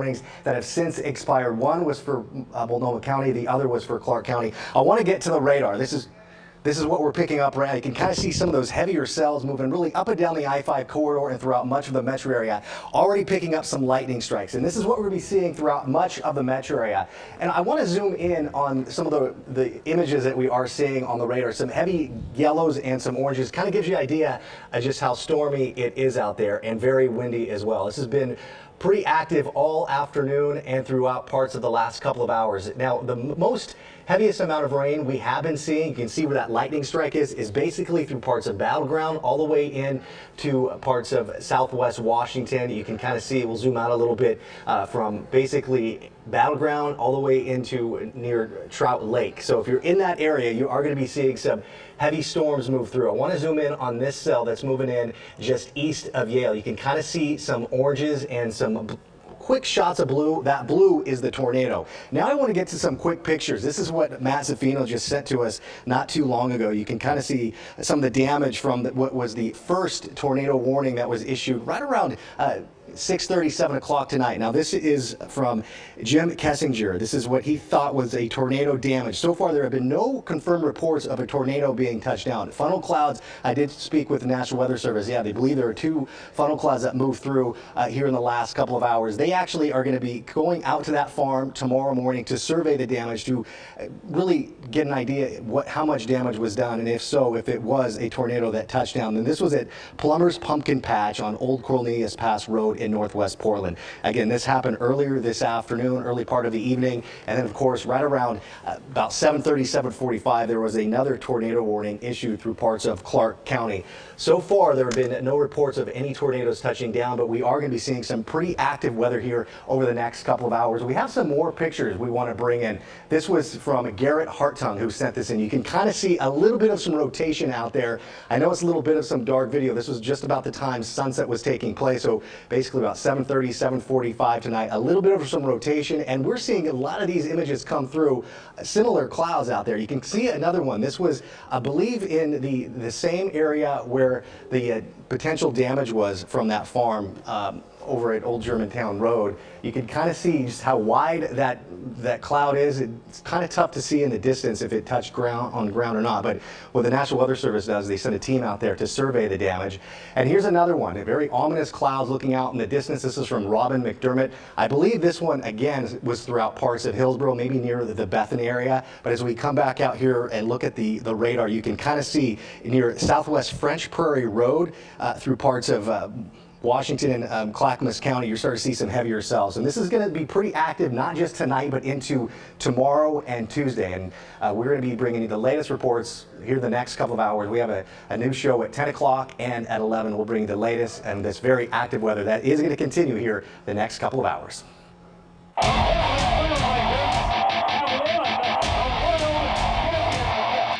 warnings that have since expired. One was for Multnomah County, the other was for Clark County. I want to get to the radar. This is what we're picking up right now. You can kind of see some of those heavier cells moving really up and down the I-5 corridor and throughout much of the metro area, already picking up some lightning strikes. And this is what we're going to be seeing throughout much of the metro area. And I want to zoom in on some of the images that we are seeing on the radar. Some heavy yellows and some oranges. Kind of gives you an idea of just how stormy it is out there, and very windy as well. This has been pretty active all afternoon and throughout parts of the last couple of hours. Now, the most heaviest amount of rain we have been seeing, you can see where that lightning strike is basically through parts of Battleground all the way in to parts of southwest Washington. You can kind of see, we'll zoom out a little bit, from basically Battleground all the way into near Trout Lake. So if you're in that area, you are going to be seeing some heavy storms move through. I want to zoom in on this cell that's moving in just east of Yale. You can kind of see some oranges and some quick shots of blue. That blue is the tornado. Now I want to get to some quick pictures. This is what Matt Zaffino just sent to us not too long ago. You can kind of see some of the damage from what was the first tornado warning that was issued right around 6:30, 7 o'clock tonight. Now this is from Jim Kessinger. This is what he thought was a tornado damage. So far there have been no confirmed reports of a tornado being touched down. Funnel clouds, I did speak with the National Weather Service. Yeah, they believe there are 2 funnel clouds that moved through here in the last couple of hours. They actually are going to be going out to that farm tomorrow morning to survey the damage, to really get an idea how much damage was done, and if so, if it was a tornado that touched down. And this was at Plumber's Pumpkin Patch on Old Cornelius Pass Road in northwest Portland. Again, this happened earlier this afternoon, early part of the evening, and then of course right around about 7:30, 7:45 there was another tornado warning issued through parts of Clark County. So far there have been no reports of any tornadoes touching down, but we are going to be seeing some pretty active weather here over the next couple of hours. We have some more pictures we want to bring in. This was from Garrett Hartung, who sent this in. You can kind of see a little bit of some rotation out there. I know it's a little bit of some dark video. This was just about the time sunset was taking place, so basically about 7:30, 7:45 tonight. A little bit of some rotation, and we're seeing a lot of these images come through. Similar clouds out there. You can see another one. This was, I believe, in the same area where the potential damage was from that farm over at Old Germantown Road. You can kind of see just how wide that cloud is. It's kind of tough to see in the distance if it touched on ground or not, but what the National Weather Service does, they send a team out there to survey the damage. And here's another one, a very ominous clouds looking out in the distance. This is from Robin McDermott. I believe this one, again, was throughout parts of Hillsborough, maybe near the Bethany area, but as we come back out here and look at the radar, you can kind of see near southwest French Prairie Road through parts of Washington and Clackamas County, you're starting to see some heavier cells. And this is going to be pretty active, not just tonight, but into tomorrow and Tuesday. And we're going to be bringing you the latest reports here the next couple of hours. We have a new show at 10 o'clock and at 11. We'll bring you the latest and this very active weather that is going to continue here the next couple of hours.